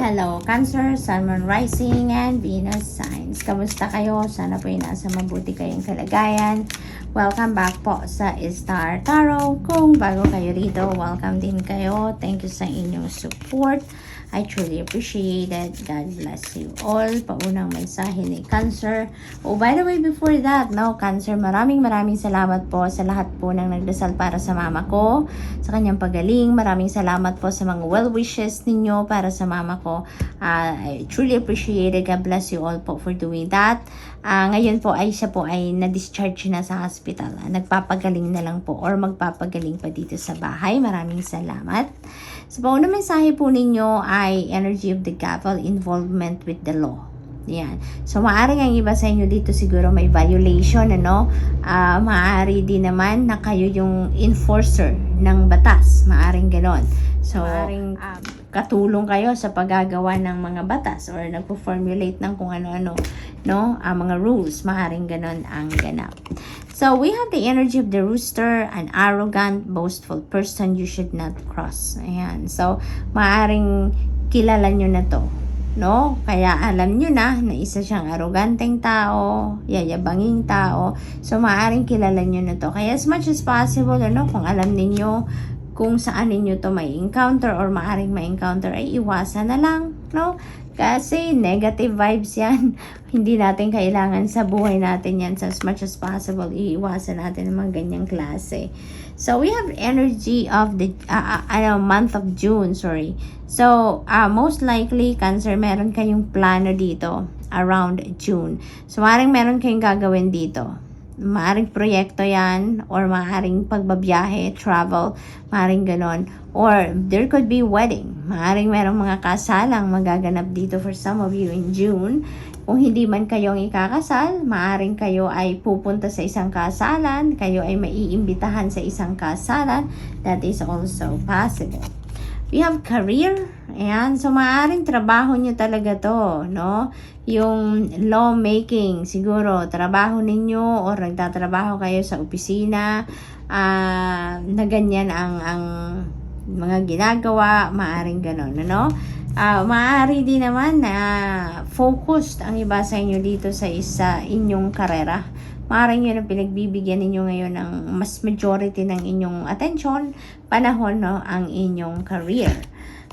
Hello, Cancer, Sun, Moon, Rising, and Venus signs. Kamusta kayo? Sana po ay nasa mabuti kayong kalagayan. Welcome back po sa Star Tarot. Kung bago kayo rito, welcome din kayo. Thank you sa inyong support. I truly appreciate it. God bless you all. Paunang mensahe ni Cancer. Oh, by the way, before that, no, Cancer, maraming salamat po sa lahat po ng nagdasal para sa mama ko, sa kanyang pagaling. Maraming salamat po sa mga well wishes ninyo para sa mama ko. I truly appreciate it. God bless you all po for doing that. Ngayon po ay siya po ay na-discharge na sa hospital. Nagpapagaling na lang po or magpapagaling pa dito sa bahay. Maraming salamat. Sa paunang mensahe po ninyo ay energy of the devil, involvement with the law. Yan. So, maaaring ang iba sa inyo dito siguro may violation, ano? Maaari din naman na kayo yung enforcer ng batas. Maaring ganon. So, maaring katulong kayo sa paggagawa ng mga batas or nagpo-formulate ng kung ano-ano, no? Mga rules. Maaring ganon ang ganap. So, we have the energy of the rooster, an arrogant, boastful person you should not cross. Ayan. So, maaring kilala nyo na to, no? Kaya alam nyo na isa siyang arroganteng tao, yayabanging tao. So, maaring kilala nyo na to. Kaya as much as possible, ano, kung alam ninyo kung saan ninyo to may encounter or maaring may encounter, ay iwasan na lang, no? Kasi negative vibes yan. Hindi natin kailangan sa buhay natin yan. So as much as possible, iiwasan natin ang mga ganyang klase. So we have energy of the month of June, sorry. So most likely, Cancer, meron kayong plano dito around June. So maaaring meron kayong gagawin dito. Maaring proyekto yan or maaring pagbabiyahe, travel, maaring ganon. Or there could be wedding. Maaring merong mga kasalang magaganap dito for some of you in June. Kung hindi man kayong ikakasal, maaring kayo ay pupunta sa isang kasalan, kayo ay maiimbitahan sa isang kasalan. That is also possible. We have career. Ayan. So, maaaring trabaho nyo talaga to, no? Yung lawmaking, siguro, trabaho ninyo or nagtatrabaho kayo sa opisina, na ganyan ang mga ginagawa, maaaring ganon, ano? Maaari din naman na focused ang iba sa inyo dito sa inyong karera. Maaaring yun ang pinagbibigyan ninyo ngayon ng mas majority ng inyong attention, panahon, no, ang inyong career.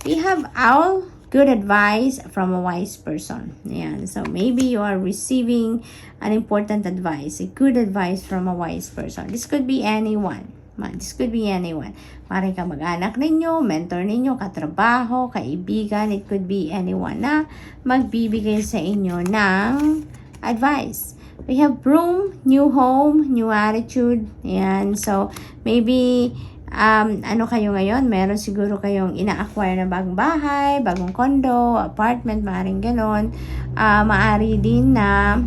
We have owl, good advice from a wise person. Ayan. So, maybe you are receiving an important advice, a good advice from a wise person. This could be anyone. This could be anyone. Maaaring kamag-anak ninyo, mentor ninyo, katrabaho, kaibigan. It could be anyone na magbibigay sa inyo ng advice. We have broom, new home, new attitude. Ayan. So, maybe, ano kayo ngayon? Meron siguro kayong ina-acquire na bagong bahay, bagong condo, apartment, maaaring ganon. Maaari din na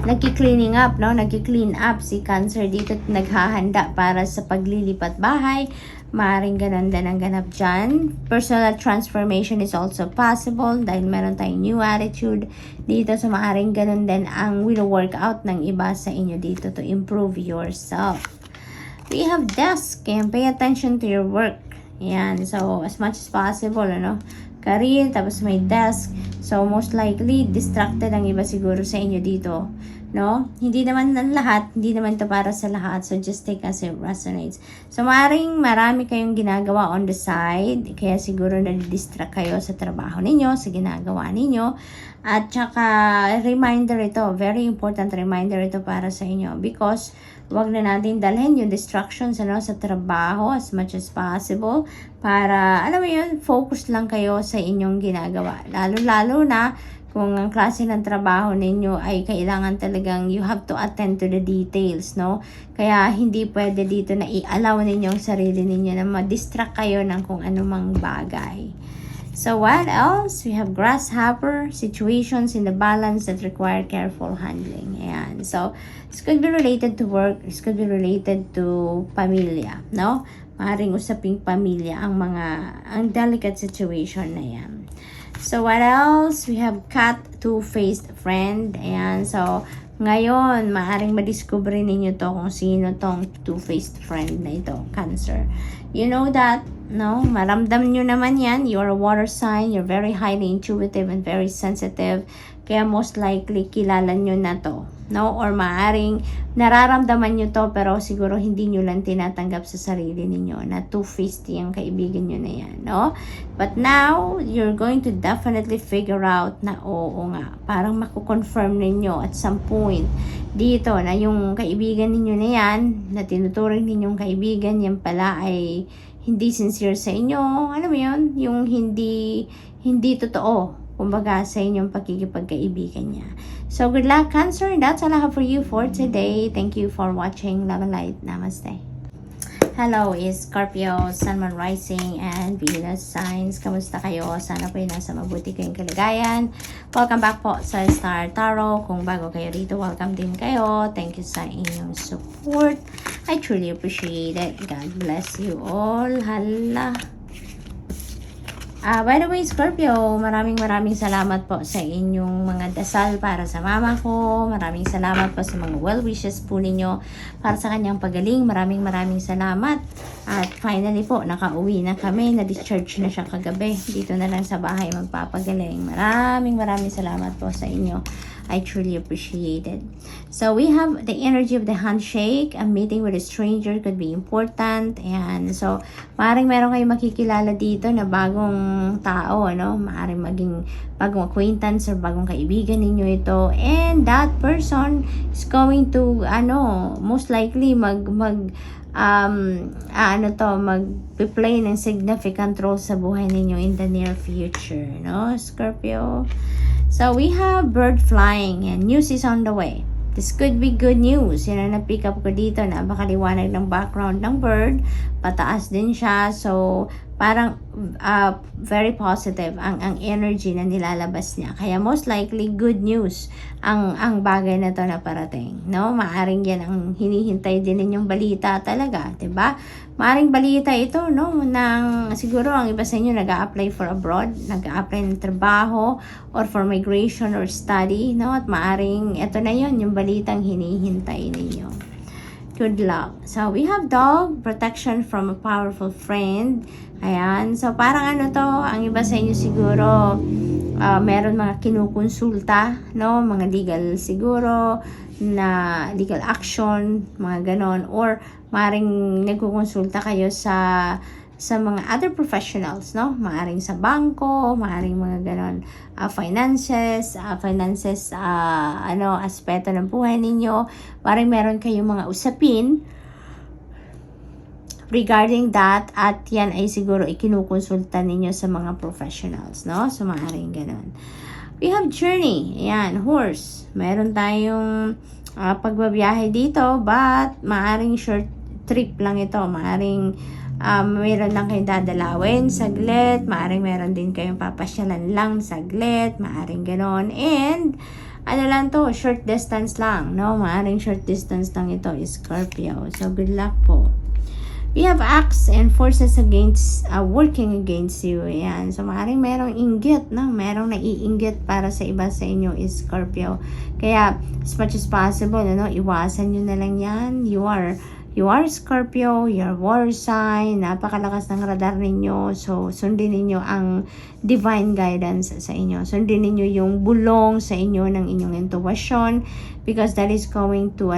nagki-cleaning up, no? Nagki-clean up si Cancer dito at naghahanda para sa paglilipat bahay. Maaring ganon din ang ganap dyan. Personal transformation is also possible dahil meron tayong new attitude dito. So, maaring ganon din ang will-work out ng iba sa inyo dito to improve yourself. We have desk. Kaya pay attention to your work. Yan. So, as much as possible, ano? Career, tapos may desk. So, most likely, distracted ang iba siguro sa inyo dito. No? Hindi naman ng lahat. Hindi naman to para sa lahat. So, just take as it resonates. So, maaaring marami kayong ginagawa on the side. Kaya siguro na-distract kayo sa trabaho ninyo, sa ginagawa ninyo. At saka, reminder ito. Very important reminder ito para sa inyo. Because, wag na natin dalhin yung distractions, ano, sa trabaho as much as possible. Para, alam mo yun, focus lang kayo sa inyong ginagawa. Lalo-lalo na kung ang klase ng trabaho ninyo ay kailangan talagang you have to attend to the details, no? Kaya hindi pwede dito na i-allow ninyo ang sarili ninyo na ma-distract kayo ng kung anumang bagay. So what else? We have grasshopper, situations in the balance that require careful handling. Ayan. So, this could be related to work. This could be related to pamilya, no? Maaaring usaping pamilya ang delicate situation na yan. So, what else? We have cat, two-faced friend. Ayan. So, ngayon, maaaring madiscover ninyo to kung sino tong two-faced friend na ito, Cancer. You know that, no? Maramdam nyo naman yan. You're a water sign. You're very highly intuitive and very sensitive. Kaya most likely, kilala nyo na to. No? Or maaring nararamdaman nyo to pero siguro hindi nyo lang tinatanggap sa sarili ninyo na two-faced yung kaibigan nyo na yan. No? But now, you're going to definitely figure out na oo nga. Parang makukonfirm ninyo at some point dito na yung kaibigan ninyo na yan, na tinuturing ninyong kaibigan, yan pala ay hindi sincere sa inyo. Alam mo yun? Yung hindi totoo. Kumbaga sa inyong pagkikipagkaibigan niya. So, good luck, Cancer. That's all I have for you for today. Thank you for watching. Love and light. Namaste. Hello, is Scorpio, Sun, Moon, Rising, and Venus signs. Kamusta kayo? Sana po nasa mabuti kayong kalagayan. Welcome back po sa Star Tarot. Kung bago kayo rito, welcome din kayo. Thank you sa inyong support. I truly appreciate it. God bless you all. Hala. By the way, Scorpio, maraming salamat po sa inyong mga dasal para sa mama ko. Maraming salamat po sa mga well wishes po ninyo para sa kanyang pagaling. Maraming salamat. At finally po, nakauwi na kami. Na-discharge na siya kagabi. Dito na lang sa bahay magpapagaling. Maraming salamat po sa inyo. I truly appreciate it. So we have the energy of the handshake. A meeting with a stranger could be important. And so, maaaring meron kayong makikilala dito na bagong tao, ano? Maaaring maging bagong acquaintance or bagong kaibigan ninyo ito. And that person is going to, most likely mag-play ng significant role sa buhay ninyo in the near future, no, Scorpio? So, we have bird flying and news is on the way. This could be good news. Yan ang na-pick up ko dito. Napakaliwanag ng background ng bird. Pataas din siya. So, parang very positive ang energy na nilalabas niya. Kaya most likely good news ang bagay na to na parating. No? Maaring yan ang hinihintay din ninyong balita talaga. Diba? Maaring balita ito, no? Nang siguro ang iba sa inyo nag-a-apply for abroad, nag-a-apply ng trabaho or for migration or study, no? At maaring ito na yon yung balitang hinihintay ninyo. Good luck. So, we have dog, protection from a powerful friend. Ayan. So, parang ang iba sa inyo siguro, meron mga kinukonsulta, no? Mga legal siguro, na legal action, mga ganon. Or, maring nagkukonsulta kayo sa mga other professionals, no? Maaring sa bangko, maaring mga ganon, finances, aspeto ng buhay ninyo. Maring meron kayong mga usapin regarding that, at yan ay siguro ikinukonsulta ninyo sa mga professionals, no? So, maaring ganon. We have journey. Ayan, horse. Meron tayong pagbabiyahe dito, but maaring short trip lang ito. Maaring meron lang kayong dadalawin saglit, maaring meron din kayong papasyalan lang saglit, maaring ganon. And lang to, short distance lang, no? Maaring short distance lang ito, Scorpio. So good luck po. We have acts and forces against working against you. Ayan. So maaring merong inggit, no? Merong naiinggit para sa iba sa inyo, Scorpio. Kaya as much as possible, iwasan nyo na lang yan. You are Scorpio, you're water sign, napakalakas ng radar ninyo. So, sundin ninyo ang divine guidance sa inyo. Sundin ninyo yung bulong sa inyo ng inyong intuition, because that is going to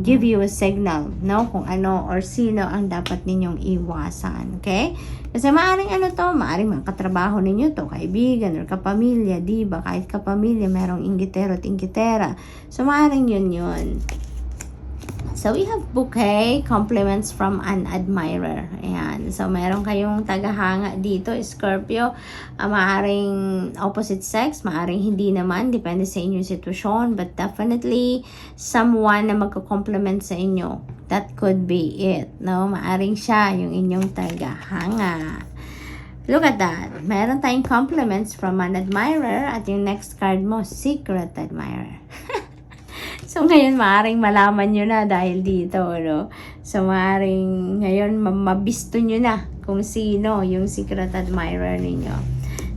give you a signal, no? Kung ano or sino ang dapat ninyong iwasan, okay? Kasi maaring maaring mga katrabaho ninyo to, kaibigan or kapamilya, di ba? Kahit kapamilya, merong inggitero at inggitera. So, maaring yun. So, we have bouquet, compliments from an admirer. Ayan. So, meron kayong tagahanga dito, Scorpio. Maaring opposite sex, maaring hindi naman. Depende sa inyong sitwasyon. But definitely, someone na magko-compliment sa inyo. That could be it. No? Maaring siya yung inyong tagahanga. Look at that. Meron tayong compliments from an admirer. At yung next card mo, secret admirer. So, ngayon, maaaring malaman nyo na dahil dito, no? So, maaaring ngayon, mabisto nyo na kung sino yung secret admirer ninyo.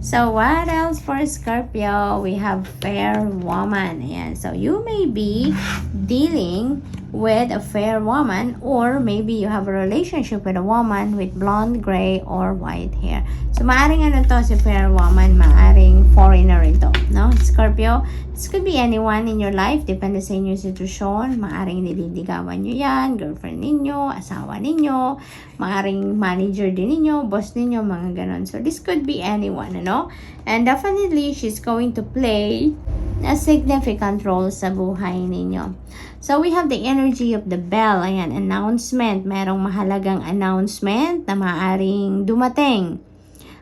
So, what else for Scorpio? We have fair woman. Ayan. So, you may be dealing with a fair woman, or maybe you have a relationship with a woman with blonde, gray, or white hair. So, maaring ano to si fair woman, maaring foreigner ito, no? Scorpio, this could be anyone in your life, depende sa inyong sitwasyon. Maaring nililigawan nyo yan, girlfriend ninyo, asawa ninyo, maaring manager din ninyo, boss ninyo, mga ganon. So, this could be anyone, ano? And definitely, she's going to play a significant role sa buhay ninyo. So, we have the energy of the bell. Ayan, announcement. Merong mahalagang announcement na maaring dumating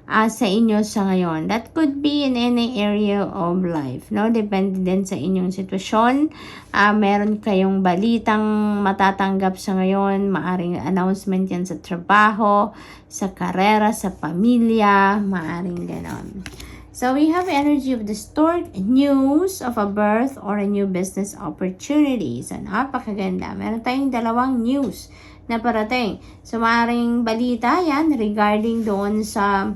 sa inyo sa ngayon. That could be in any area of life, no? Depende din sa inyong sitwasyon. Meron kayong balitang matatanggap sa ngayon. Maaring announcement yan sa trabaho, sa karera, sa pamilya. Maaring ganon. So, we have energy of the stork, news of a birth or a new business opportunity. So, napakaganda. Meron tayong dalawang news na parating. So, maaaring balita yan regarding doon sa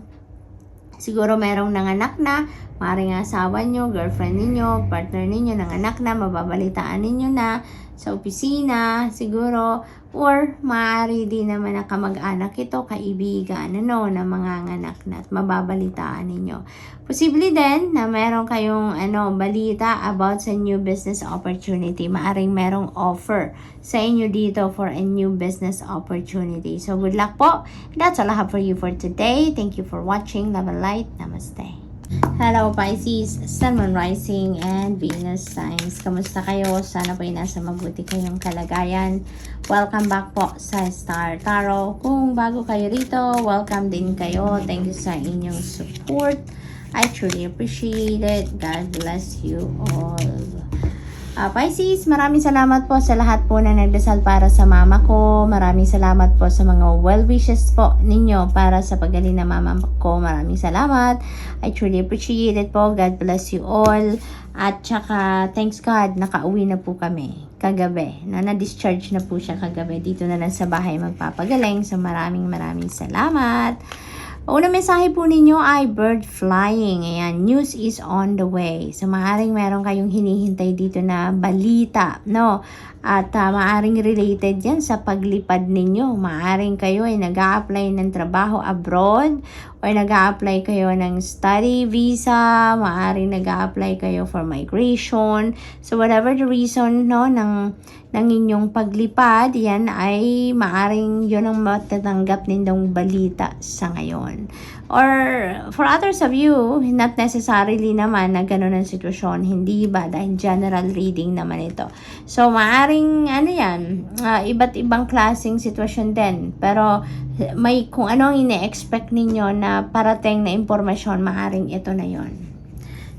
siguro merong nanganak na, maaaring asawa nyo, girlfriend ninyo, partner ninyo, nanganak na, mababalitaan ninyo na sa opisina, siguro, or maaari din naman na kamag-anak ito, kaibigan, ano, na mga nganak na at mababalitaan ninyo. Posible din na meron kayong balita about sa new business opportunity. Maaring merong offer sa inyo dito for a new business opportunity. So, good luck po. That's all I have for you for today. Thank you for watching. Love and light. Namaste. Hello Pisces, Sun, Moon, Rising, and Venus signs. Kamusta kayo? Sana po ay nasa mabuti kayong kalagayan. Welcome back po sa Star Tarot. Kung bago kayo rito, welcome din kayo. Thank you sa inyong support. I truly appreciate it. God bless you all. Pisces, maraming salamat po sa lahat po na nagdasal para sa mama ko. Maraming salamat po sa mga well wishes po ninyo para sa pagaling na mama ko. Maraming salamat. I truly appreciate it po. God bless you all. At saka, thanks God, nakauwi na po kami kagabi. Na-discharge na po siya kagabi. Dito na lang sa bahay magpapagaling. So maraming salamat. Unang mensahe po ninyo ay bird flying. Ayan, news is on the way. So, maaring meron kayong hinihintay dito na balita, no? At maaring related yan sa paglipad ninyo. Maaring kayo ay nag-a-apply ng trabaho abroad or nag-a-apply kayo ng study visa. Maaring nag-a-apply kayo for migration. So, whatever the reason, no, ng inyong paglipad, yan ay maaring yun ang matatanggap ninyong balita sa ngayon. Or for others of you, not necessarily naman na ganun ang sitwasyon, hindi ba? Dahil general reading naman ito. So, maaring iba't ibang klaseng sitwasyon din. Pero may kung ano ang ine-expect ninyo na parating na impormasyon, maaring ito na yon.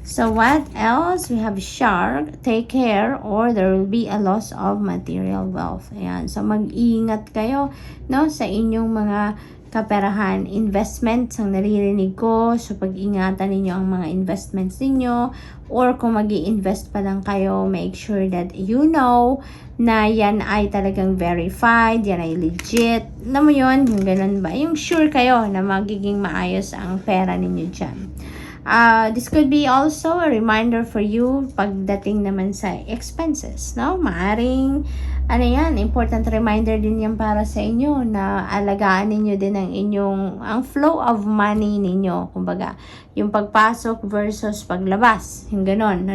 So, what else? We have shark, take care, or there will be a loss of material wealth. Ayan. So, mag-iingat kayo, no, sa inyong mga kaperahan. Investments ang naririnig ko. So, pag-ingatan ninyo ang mga investments ninyo. Or kung mag-i-invest pa lang kayo, make sure that you know na yan ay talagang verified, yan ay legit. Alam mo yun? Yung ganun ba? Yung sure kayo na magiging maayos ang pera ninyo dyan. This could be also a reminder for you pagdating naman sa expenses, no? Maaring, important reminder din yan para sa inyo na alagaan ninyo din ang flow of money ninyo. Kumbaga, yung pagpasok versus paglabas. Yung ganon,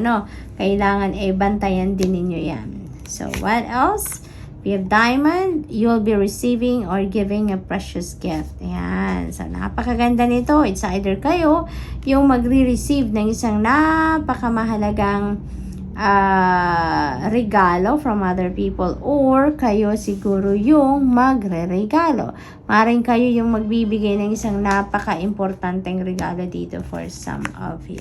kailangan bantayan din ninyo yan. So, what else? We have diamond, you'll be receiving or giving a precious gift. Ayan. So, napakaganda nito. It's either kayo yung magre-receive ng isang napakamahalagang regalo from other people, or kayo siguro yung magre-regalo. Maring kayo yung magbibigay ng isang napaka-importanteng regalo dito for some of you.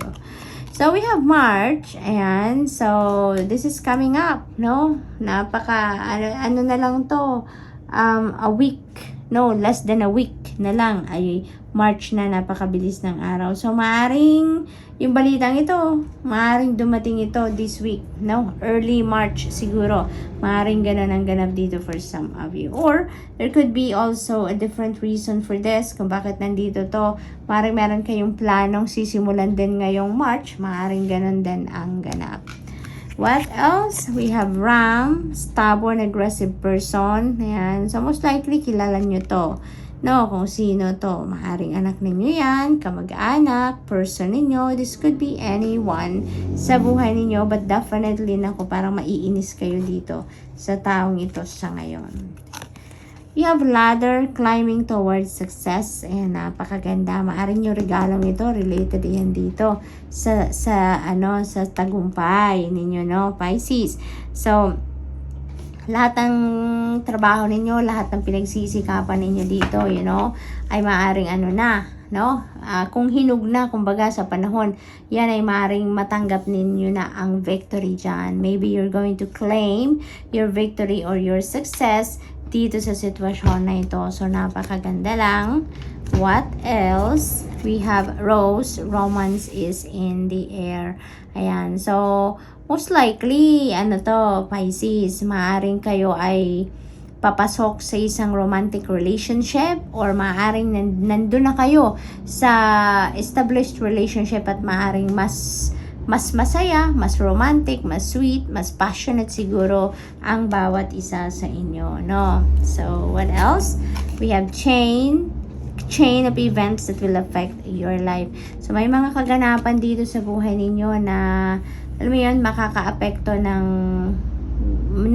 So, we have March. Ayan. So, this is coming up, no? Ano na lang to? A week. No, less than a week na lang ay March na, napakabilis ng araw. So, maaring yung balitang ito, maaring dumating ito this week, no? Early March siguro. Maaring ganun ang ganap dito for some of you. Or, there could be also a different reason for this, kung bakit nandito to. Maaring meron kayong planong sisimulan din ngayong March, maaring ganun din ang ganap. What else? We have Ram, stubborn, aggressive person. Ayan. So, most likely, kilala nyo to. No, kung sino to. Maaaring anak ninyo yan, kamag-anak, person ninyo. This could be anyone sa buhay ninyo. But definitely, naku, parang maiinis kayo dito sa taong ito sa ngayon. You have ladder climbing towards success. Ayan, napakaganda. Maaring yung regalong ito related yan dito sa tagumpay ninyo, no, Pisces. So, lahat ng trabaho ninyo, lahat ng pinagsisikapan ninyo dito, ay maaring kung hinug na, kumbaga sa panahon, yan ay maaring matanggap ninyo na ang victory dyan. Maybe you're going to claim your victory or your success dito sa sitwasyon na ito. So, napakaganda lang. What else? We have Rose. Romance is in the air. Ayan. So, most likely, Pisces, maaring kayo ay papasok sa isang romantic relationship or maaring nandun na kayo sa established relationship at maaring mas masaya, mas romantic, mas sweet, mas passionate siguro ang bawat isa sa inyo, no? So, what else? We have chain of events that will affect your life. So, may mga kaganapan dito sa buhay ninyo na, alam mo yun, makakaapekto ng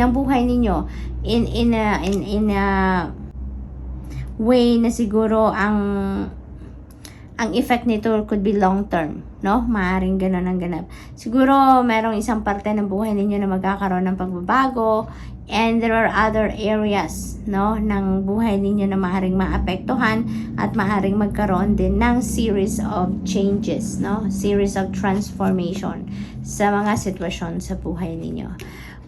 buhay ninyo in a way na siguro ang effect nito could be long term, no? Maaring ganun ang ganap. Siguro, merong isang parte ng buhay ninyo na magkakaroon ng pagbabago, and there are other areas, no, ng buhay ninyo na maaring maapektuhan at maaring magkaroon din ng series of changes, no? Series of transformation sa mga sitwasyon sa buhay ninyo.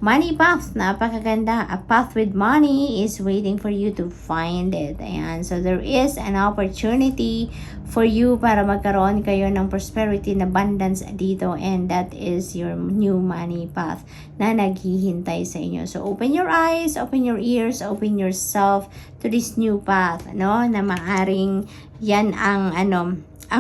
Money path, napakaganda. A path with money is waiting for you to find it. Ayan. So, there is an opportunity for you para magkaroon kayo ng prosperity and abundance dito. And that is your new money path na naghihintay sa inyo. So, open your eyes, open your ears, open yourself to this new path, no? Na maaring yan ang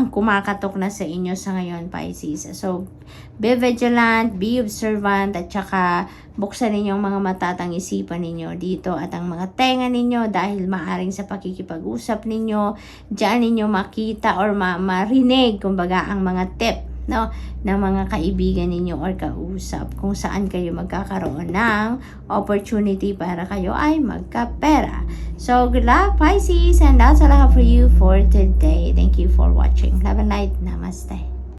kumakatok na sa inyo sa ngayon, Pisces. So, be vigilant, be observant, at saka buksan ninyo ang mga mata at ang isipan ninyo dito at ang mga tenga ninyo dahil maaring sa pakikipag-usap ninyo, diyan ninyo makita or marinig, kumbaga, ang mga tip, no, ng mga kaibigan ninyo or kausap kung saan kayo magkakaroon ng opportunity para kayo ay magkapera. So, good luck, Pisces, and that's all I have for you for today. Thank you for watching. Love and light. Namaste.